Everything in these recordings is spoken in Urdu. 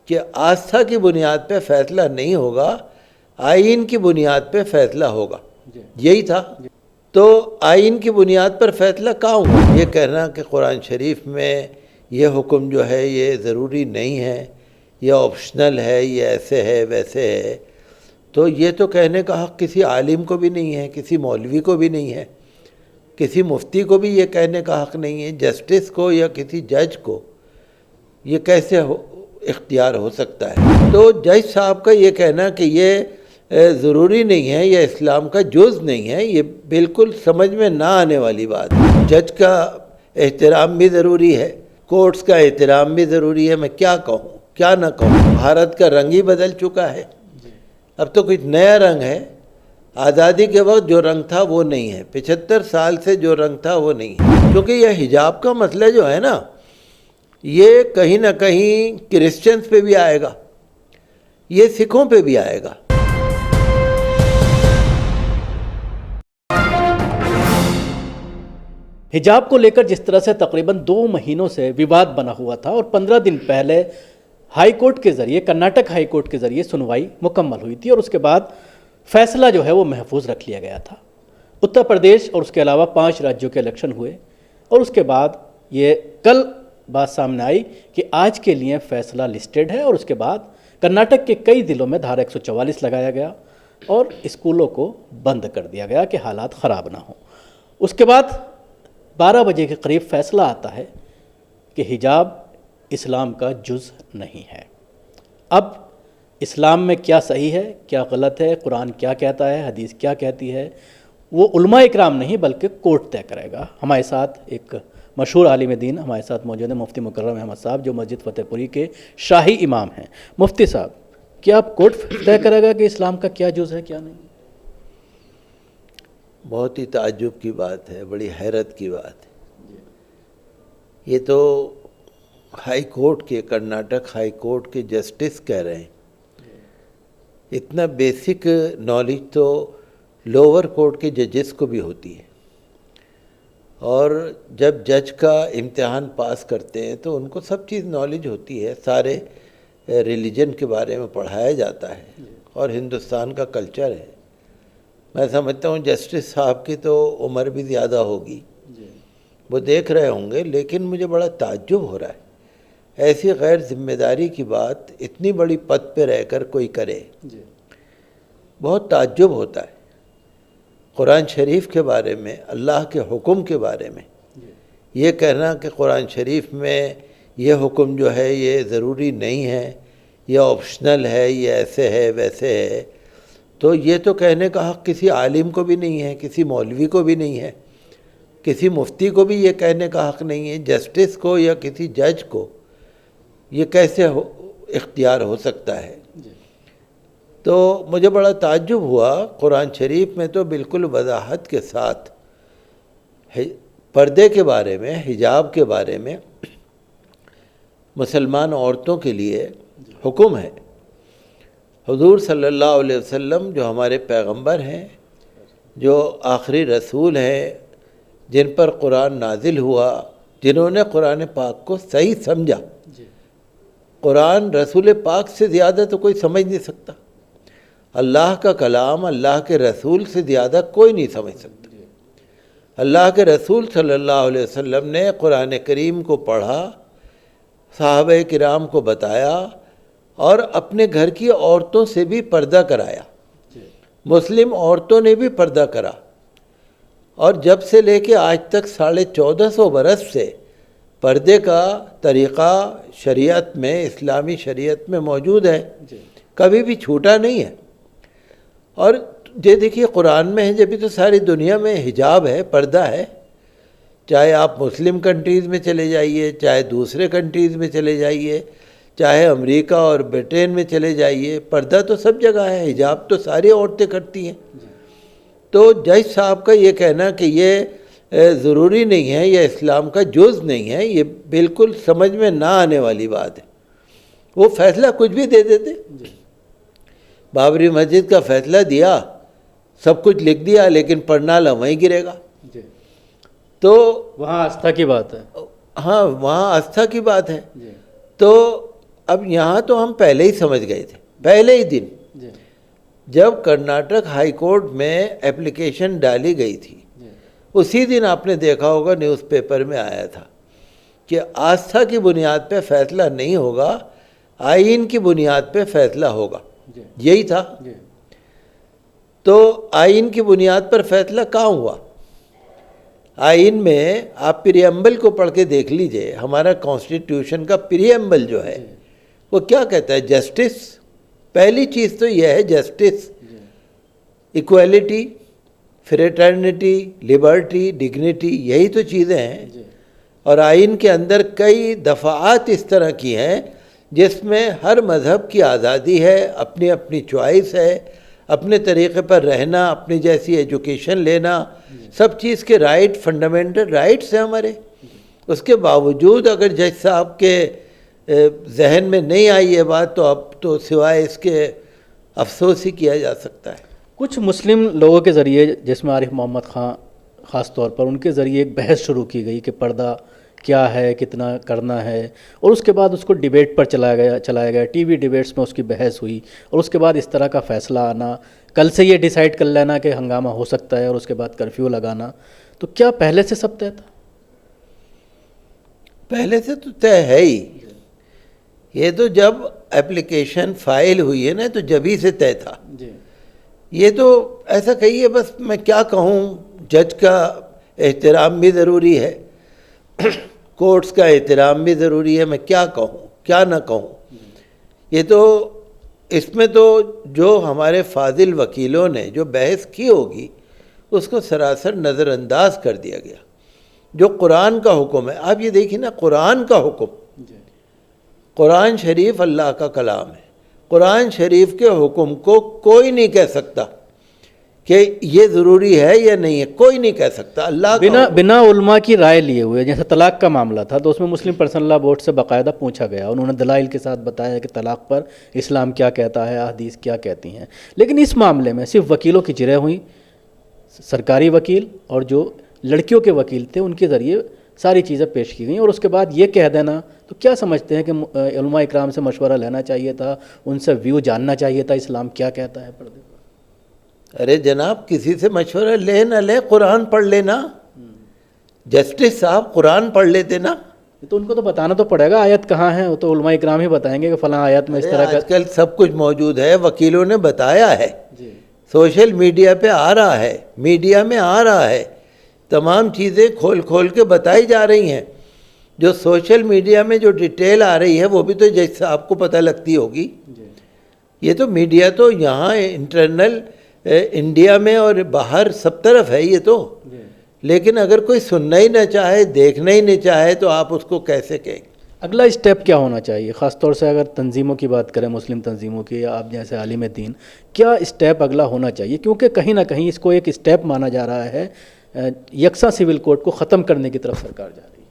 کہ آستھا کی بنیاد پہ فیصلہ نہیں ہوگا، آئین کی بنیاد پہ فیصلہ ہوگا، یہی تھا۔ تو آئین کی بنیاد پر فیصلہ کہاں ہوا؟ یہ کہنا کہ قرآن شریف میں یہ حکم جو ہے یہ ضروری نہیں ہے، یہ آپشنل ہے، یہ ایسے ہے ویسے ہے، تو یہ تو کہنے کا حق کسی عالم کو بھی نہیں ہے، کسی مولوی کو بھی نہیں ہے، کسی مفتی کو بھی یہ کہنے کا حق نہیں ہے، جسٹس کو یا کسی جج کو یہ کیسے اختیار ہو سکتا ہے؟ تو جج صاحب کا یہ کہنا کہ یہ ضروری نہیں ہے، یہ اسلام کا جز نہیں ہے، یہ بالکل سمجھ میں نہ آنے والی بات ہے۔ جج کا احترام بھی ضروری ہے، کورٹس کا احترام بھی ضروری ہے۔ میں کیا کہوں کیا نہ کہوں، بھارت کا رنگ ہی بدل چکا ہے، اب تو کچھ نیا رنگ ہے۔ آزادی کے وقت جو رنگ تھا وہ نہیں ہے، 75 سال سے جو رنگ تھا وہ نہیں ہے، کیونکہ یہ حجاب کا مسئلہ جو ہے نا، یہ کہیں نہ کہیں کرسچنز پہ بھی آئے گا، یہ سکھوں پہ بھی آئے گا۔ حجاب کو لے کر جس طرح سے تقریباً 2 مہینوں سے وواد بنا ہوا تھا اور 15 دن پہلے ہائی کورٹ کے ذریعے، کرناٹک ہائی کورٹ کے ذریعے سنوائی مکمل ہوئی تھی اور اس کے بعد فیصلہ جو ہے وہ محفوظ رکھ لیا گیا تھا۔ اتر پردیش اور اس کے علاوہ 5 راجیوں کے الیکشن ہوئے اور اس کے بعد یہ کل بات سامنے آئی کہ آج کے لیے فیصلہ لسٹڈ ہے اور اس کے بعد کرناٹک کے کئی ضلعوں میں دھارا 144 لگایا گیا اور اسکولوں کو بند کر دیا گیا کہ حالات خراب نہ ہوں۔ اس کے بعد 12 بجے کے قریب فیصلہ آتا ہے کہ حجاب اسلام کا جز نہیں ہے۔ اب اسلام میں کیا صحیح ہے، کیا غلط ہے، قرآن کیا کہتا ہے، حدیث کیا کہتی ہے، وہ علماء اکرام نہیں بلکہ کورٹ طے کرے گا۔ ہمارے ساتھ ایک مشہور عالم دین ہمارے ساتھ موجود ہیں، مفتی مکرم احمد صاحب، جو مسجد فتح پوری کے شاہی امام ہیں۔ مفتی صاحب، کیا اب کورٹ طے کرے گا کہ اسلام کا کیا جز ہے کیا نہیں؟ بہت ہی تعجب کی بات ہے، بڑی حیرت کی بات ہے۔ یہ تو ہائی کورٹ کے، کرناٹک ہائی کورٹ کے جسٹس کہہ رہے ہیں۔ اتنا بیسک نالج تو لوور کورٹ کے ججز کو بھی ہوتی ہے، اور جب جج کا امتحان پاس کرتے ہیں تو ان کو سب چیز نالج ہوتی ہے، سارے ریلیجن کے بارے میں پڑھایا جاتا ہے اور ہندوستان کا کلچر ہے۔ میں سمجھتا ہوں جسٹس صاحب کی تو عمر بھی زیادہ ہوگی، وہ دیکھ رہے ہوں گے، لیکن مجھے بڑا تعجب ہو رہا ہے ایسی غیر ذمہ داری کی بات اتنی بڑی پد پہ رہ کر کوئی کرے۔ بہت تعجب ہوتا ہے۔ قرآن شریف کے بارے میں، اللہ کے حکم کے بارے میں یہ کہنا کہ قرآن شریف میں یہ حکم جو ہے یہ ضروری نہیں ہے، یہ آپشنل ہے، یہ ایسے ہے ویسے ہے، تو یہ تو کہنے کا حق کسی عالم کو بھی نہیں ہے، کسی مولوی کو بھی نہیں ہے، کسی مفتی کو بھی یہ کہنے کا حق نہیں ہے، جسٹس کو یا کسی جج کو یہ کیسے اختیار ہو سکتا ہے؟ تو مجھے بڑا تعجب ہوا۔ قرآن شریف میں تو بالکل وضاحت کے ساتھ پردے کے بارے میں، حجاب کے بارے میں مسلمان عورتوں کے لیے حکم ہے۔ حضور صلی اللہ علیہ وسلم جو ہمارے پیغمبر ہیں، جو آخری رسول ہیں، جن پر قرآن نازل ہوا، جنہوں نے قرآن پاک کو صحیح سمجھا۔ قرآن رسول پاک سے زیادہ تو کوئی سمجھ نہیں سکتا، اللہ کا کلام اللہ کے رسول سے زیادہ کوئی نہیں سمجھ سکتا۔ اللہ کے رسول صلی اللہ علیہ وسلم نے قرآن کریم کو پڑھا، صحابہ کرام کو بتایا اور اپنے گھر کی عورتوں سے بھی پردہ کرایا، مسلم عورتوں نے بھی پردہ کرا، اور جب سے لے کے آج تک 1450 برس سے پردے کا طریقہ شریعت میں، اسلامی شریعت میں موجود ہے، کبھی بھی چھوٹا نہیں ہے۔ اور یہ دیکھیے قرآن میں ہے، جبھی تو ساری دنیا میں حجاب ہے، پردہ ہے، چاہے آپ مسلم کنٹریز میں چلے جائیے، چاہے دوسرے کنٹریز میں چلے جائیے، چاہے امریکہ اور برطین میں چلے جائیے، پردہ تو سب جگہ ہے، حجاب تو ساری عورتیں کرتی ہیں۔ تو جج صاحب کا یہ کہنا کہ یہ ضروری نہیں ہے، یہ اسلام کا جز نہیں ہے، یہ بالکل سمجھ میں نہ آنے والی بات ہے۔ وہ فیصلہ کچھ بھی دے دیتے، بابری مسجد کا فیصلہ دیا، سب کچھ لکھ دیا، لیکن پرنالہ وہیں گرے گا۔ تو وہاں آستھا کی بات ہے۔ ہاں، وہاں آستھا کی بات ہے۔ تو اب یہاں تو ہم پہلے ہی سمجھ گئے تھے، پہلے ہی دن جب کرناٹک ہائی کورٹ میں اپلیکیشن ڈالی گئی تھی، اسی دن آپ نے دیکھا ہوگا نیوز پیپر میں آیا تھا کہ آستھا کی بنیاد پہ فیصلہ نہیں ہوگا، آئین کی بنیاد پہ فیصلہ ہوگا، یہی تھا۔ تو آئین کی بنیاد پر فیصلہ کہاں ہوا؟ آئین میں آپ پریمبل کو پڑھ کے دیکھ لیجئے، ہمارا کانسٹیٹیوشن کا پریمبل جو ہے وہ کیا کہتا ہے؟ جسٹس، پہلی چیز تو یہ ہے justice, equality, fraternity, Liberty, dignity, یہی تو چیزیں ہیں۔ اور آئین کے اندر کئی دفعات اس طرح کی ہیں جس میں ہر مذہب کی آزادی ہے، اپنی اپنی چوائس ہے، اپنے طریقے پر رہنا، اپنی جیسی ایجوکیشن لینا، سب چیز کے رائٹ، فنڈامنٹل رائٹس ہیں ہمارے۔ اس کے باوجود اگر جج صاحب کے ذہن میں نہیں آئی یہ بات، تو اب تو سوائے اس کے افسوس ہی کیا جا سکتا ہے۔ کچھ مسلم لوگوں کے ذریعے، جس میں عارف محمد خان خاص طور پر، ان کے ذریعے ایک بحث شروع کی گئی کہ پردہ کیا ہے، کتنا کرنا ہے، اور اس کے بعد اس کو ڈیبیٹ پر چلایا گیا، ٹی وی ڈیبیٹس میں اس کی بحث ہوئی، اور اس کے بعد اس طرح کا فیصلہ آنا، کل سے یہ ڈیسائیڈ کر لینا کہ ہنگامہ ہو سکتا ہے اور اس کے بعد کرفیو لگانا، تو کیا پہلے سے سب طے تھا؟ پہلے سے تو طے ہے ہی، یہ تو جب اپلیکیشن فائل ہوئی ہے نا تو جبھی سے طے تھا۔ یہ تو ایسا کہیے، بس میں کیا کہوں، جج کا احترام بھی ضروری ہے، کورٹس کا احترام بھی ضروری ہے، میں کیا کہوں کیا نہ کہوں۔ یہ تو اس میں تو جو ہمارے فاضل وکیلوں نے جو بحث کی ہوگی اس کو سراسر نظر انداز کر دیا گیا۔ جو قرآن کا حکم ہے، آپ یہ دیکھیں نا، قرآن کا حکم، قرآن شریف اللہ کا کلام ہے، قرآن شریف کے حکم کو کوئی نہیں کہہ سکتا کہ یہ ضروری ہے یا نہیں ہے، کوئی نہیں کہہ سکتا۔ اللہ بنا علماء کی رائے لیے ہوئے، جیسے طلاق کا معاملہ تھا تو اس میں مسلم پرسنل لا بورڈ سے باقاعدہ پوچھا گیا، انہوں نے دلائل کے ساتھ بتایا کہ طلاق پر اسلام کیا کہتا ہے، احادیث کیا کہتی ہیں، لیکن اس معاملے میں صرف وکیلوں کی جرح ہوئی، سرکاری وکیل اور جو لڑکیوں کے وکیل تھے ان کے ذریعے ساری چیزیں پیش کی گئیں، اور اس کے بعد یہ کہہ دینا، تو کیا سمجھتے ہیں کہ علماء اکرام سے مشورہ لینا چاہیے تھا، ان سے ویو جاننا چاہیے تھا اسلام کیا کہتا ہے پردے پر؟ ارے جناب، کسی سے مشورہ لے نہ لے، قرآن پڑھ لینا، جسٹس صاحب قرآن پڑھ لیتے نا۔ تو ان کو تو بتانا تو پڑے گا آیت کہاں ہے، وہ تو علماء اکرام ہی بتائیں گے کہ فلاں آیت میں اس طرح کا۔ آج کل سب کچھ موجود ہے، وکیلوں نے بتایا ہے، سوشل میڈیا پہ آ رہا ہے، میڈیا میں آ رہا ہے، تمام چیزیں کھول کھول کے بتائی جا رہی ہیں۔ جو سوشل میڈیا میں جو ڈیٹیل آ رہی ہے وہ بھی تو جج صاحب کو پتہ لگتی ہوگی۔ یہ تو میڈیا تو یہاں انٹرنل انڈیا میں اور باہر سب طرف ہے یہ تو، لیکن اگر کوئی سننا ہی نہ چاہے، دیکھنا ہی نہیں چاہے، تو آپ اس کو کیسے کہیں؟ اگلا اسٹیپ کیا ہونا چاہیے، خاص طور سے اگر تنظیموں کی بات کریں، مسلم تنظیموں کی یا آپ جیسے عالم دین، کیا اسٹیپ اگلا ہونا چاہیے؟ کیونکہ کہیں نہ کہیں اس کو ایک اسٹیپ مانا جا رہا ہے، یکساں سول کوڈ کو ختم کرنے کی طرف سرکار جا رہی ہے۔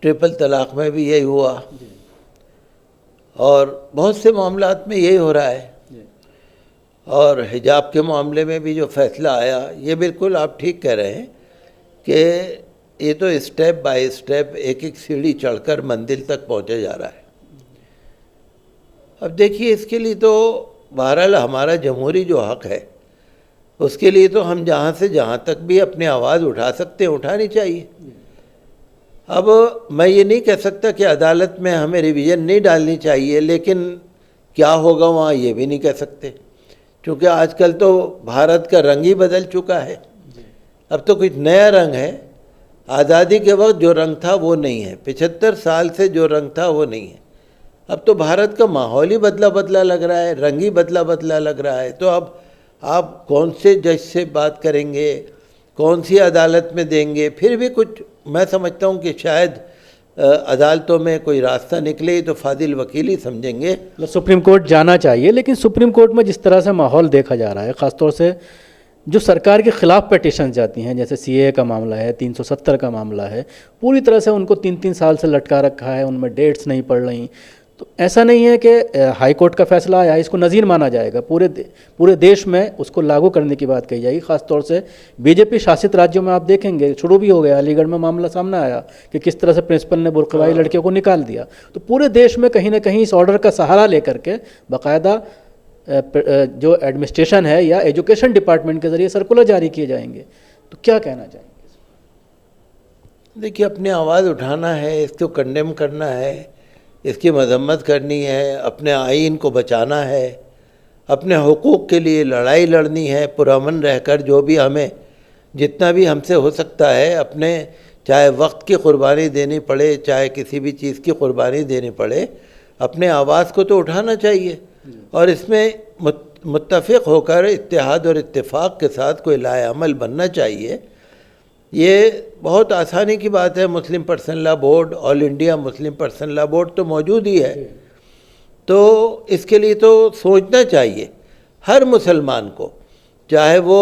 ٹرپل طلاق میں بھی یہی ہوا، اور بہت سے معاملات میں یہی ہو رہا ہے، اور حجاب کے معاملے میں بھی جو فیصلہ آیا، یہ بالکل آپ ٹھیک کہہ رہے ہیں کہ یہ تو اسٹیپ بائی اسٹیپ ایک ایک سیڑھی چڑھ کر منزل تک پہنچا جا رہا ہے۔ اب دیکھیے، اس کے لیے تو بہرحال ہمارا جمہوری جو حق ہے، اس کے لیے تو ہم جہاں سے جہاں تک بھی اپنی آواز اٹھا سکتے ہیں، اٹھانی چاہیے۔ اب میں یہ نہیں کہہ سکتا کہ عدالت میں ہمیں ریویژن نہیں ڈالنی چاہیے، لیکن کیا ہوگا وہاں یہ بھی نہیں کہہ سکتے، کیونکہ آج کل تو بھارت کا رنگ ہی بدل چکا ہے، اب تو کچھ نیا رنگ ہے۔ آزادی کے وقت جو رنگ تھا وہ نہیں ہے، 75 سال سے جو رنگ تھا وہ نہیں ہے۔ اب تو بھارت کا ماحول ہی بدلا بدلا لگ رہا ہے، رنگ ہی بدلا بدلا لگ رہا ہے۔ تو اب آپ کون سے جج سے بات کریں گے، کون سی عدالت میں دیں گے؟ پھر بھی کچھ میں سمجھتا ہوں کہ شاید عدالتوں میں کوئی راستہ نکلے تو فاضل وکیل ہی سمجھیں گے۔ سپریم کورٹ جانا چاہیے، لیکن سپریم کورٹ میں جس طرح سے ماحول دیکھا جا رہا ہے، خاص طور سے جو سرکار کے خلاف پیٹیشنز جاتی ہیں، جیسے سی اے کا معاملہ ہے، 370 کا معاملہ ہے، پوری طرح سے ان کو 3 سال سے لٹکا رکھا ہے، ان میں ڈیٹس نہیں پڑ رہی، تو ایسا نہیں ہے کہ ہائی کورٹ کا فیصلہ آیا اس کو نظیر مانا جائے گا، پورے دیش میں اس کو لاگو کرنے کی بات کہی جائے گی، خاص طور سے بی جے پی شاست راجیوں میں آپ دیکھیں گے شروع بھی ہو گیا، علی گڑھ میں معاملہ سامنے آیا کہ کس طرح سے پرنسپل نے برقع والی لڑکیوں کو نکال دیا. تو پورے دیش میں کہیں نہ کہیں اس آرڈر کا سہارا لے کر کے باقاعدہ جو ایڈمنسٹریشن ہے یا ایجوکیشن ڈپارٹمنٹ کے ذریعے سرکولر جاری کیے جائیں گے. تو کیا کہنا چاہیں گے؟ دیکھیے، اپنی آواز اٹھانا ہے، اس کو کنڈیم کرنا ہے، اس کی مذمت کرنی ہے، اپنے آئین کو بچانا ہے، اپنے حقوق کے لیے لڑائی لڑنی ہے، پرامن رہ کر جو بھی ہمیں جتنا بھی ہم سے ہو سکتا ہے، اپنے چاہے وقت کی قربانی دینی پڑے، چاہے کسی بھی چیز کی قربانی دینی پڑے، اپنے آواز کو تو اٹھانا چاہیے. اور اس میں متفق ہو کر اتحاد اور اتفاق کے ساتھ کوئی لائے عمل بننا چاہیے. یہ بہت آسانی کی بات ہے. مسلم پرسنل لا بورڈ، آل انڈیا مسلم پرسنل لا بورڈ تو موجود ہی ہے. تو اس کے لیے تو سوچنا چاہیے ہر مسلمان کو، چاہے وہ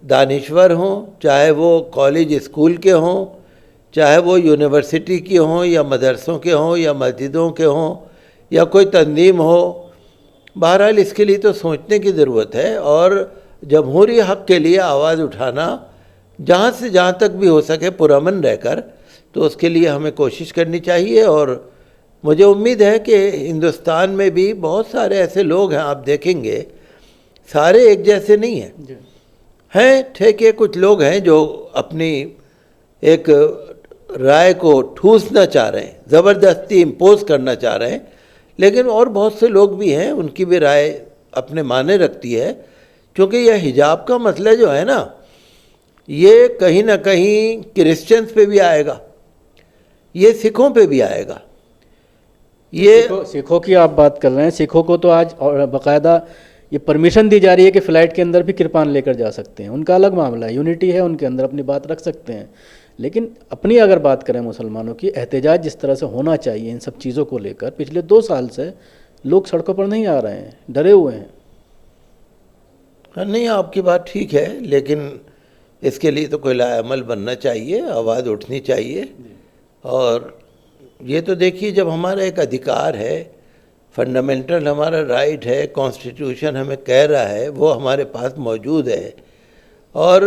دانشور ہوں، چاہے وہ کالج اسکول کے ہوں، چاہے وہ یونیورسٹی کے ہوں یا مدرسوں کے ہوں یا مسجدوں کے ہوں یا کوئی تنظیم ہو. بہرحال اس کے لیے تو سوچنے کی ضرورت ہے، اور جمہوری حق کے لیے آواز اٹھانا جہاں سے جہاں تک بھی ہو سکے پرامن رہ کر، تو اس کے لیے ہمیں کوشش کرنی چاہیے. اور مجھے امید ہے کہ ہندوستان میں بھی بہت سارے ایسے لوگ ہیں، آپ دیکھیں گے سارے ایک جیسے نہیں ہیں ٹھیک ہے. کچھ لوگ ہیں جو اپنی ایک رائے کو ٹھوسنا چاہ رہے ہیں، زبردستی امپوز کرنا چاہ رہے ہیں، لیکن اور بہت سے لوگ بھی ہیں ان کی بھی رائے اپنے معنی رکھتی ہے. کیونکہ یہ حجاب کا مسئلہ جو ہے نا، یہ کہیں نہ کہیں کرسچنز پہ بھی آئے گا، یہ سکھوں پہ بھی آئے گا. یہ سکھوں کی آپ بات کر رہے ہیں، سکھوں کو تو آج باقاعدہ یہ پرمیشن دی جا رہی ہے کہ فلائٹ کے اندر بھی کرپان لے کر جا سکتے ہیں. ان کا الگ معاملہ ہے، یونٹی ہے ان کے اندر، اپنی بات رکھ سکتے ہیں. لیکن اپنی اگر بات کریں مسلمانوں کی، احتجاج جس طرح سے ہونا چاہیے ان سب چیزوں کو لے کر، پچھلے 2 سال سے لوگ سڑکوں پر نہیں آ رہے ہیں، ڈرے ہوئے ہیں. نہیں، آپ کی بات ٹھیک ہے، لیکن اس کے لیے تو کوئی لائے عمل بننا چاہیے، آواز اٹھنی چاہیے. اور یہ تو دیکھیے، جب ہمارا ایک ادھیکار ہے، فنڈامنٹل ہمارا رائٹ ہے، کانسٹیٹیوشن ہمیں کہہ رہا ہے، وہ ہمارے پاس موجود ہے. اور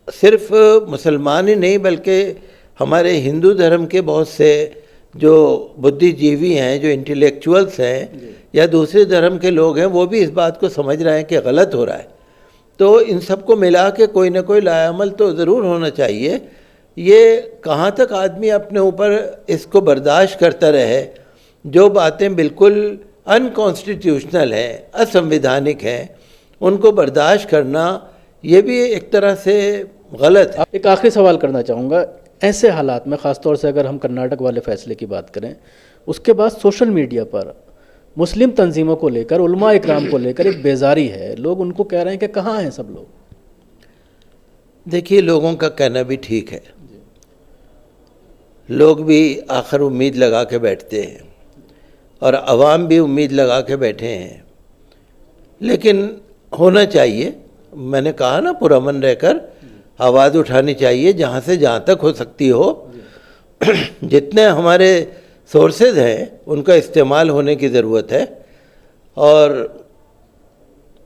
صرف مسلمان ہی نہیں بلکہ ہمارے ہندو دھرم کے بہت سے جو بدھی جیوی ہیں، جو انٹلیکچوئلس ہیں یا دوسرے دھرم کے لوگ ہیں، وہ بھی اس بات کو سمجھ رہے ہیں کہ غلط ہو رہا ہے. تو ان سب کو ملا کے کوئی نہ کوئی لائے عمل تو ضرور ہونا چاہیے. یہ کہاں تک آدمی اپنے اوپر اس کو برداشت کرتا رہے، جو باتیں بالکل ان کانسٹیٹیوشنل ہیں، اسنویدھانک ہیں، ان کو برداشت کرنا یہ بھی ایک طرح سے غلط ہے. ایک آخری سوال کرنا چاہوں گا، ایسے حالات میں خاص طور سے اگر ہم کرناٹک والے فیصلے کی بات کریں، اس کے بعد سوشل میڈیا پر مسلم تنظیموں کو لے کر، علماء اکرام کو لے کر ایک بیزاری ہے. لوگ ان کو کہہ رہے ہیں کہ کہاں ہیں سب لوگ. دیکھیے، لوگوں کا کہنا بھی ٹھیک ہے، لوگ بھی آخر امید لگا کے بیٹھتے ہیں اور عوام بھی امید لگا کے بیٹھے ہیں. لیکن ہونا چاہیے، میں نے کہا نا، پرامن رہ کر آواز اٹھانی چاہیے جہاں سے جہاں تک ہو سکتی ہو. جتنے ہمارے سورسز ہیں ان کا استعمال ہونے کی ضرورت ہے، اور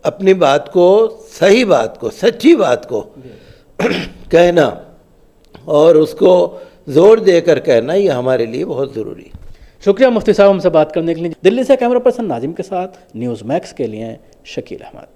اپنی بات کو، صحیح بات کو، سچی بات کو کہنا اور اس کو زور دے کر کہنا، یہ ہمارے لیے بہت ضروری ہے. شکریہ مفتی صاحب ہم سے بات کرنے کے لیے. دلی سے کیمرہ پرسن ناظم کے ساتھ نیوز میکس کے لیے شکیل احمد.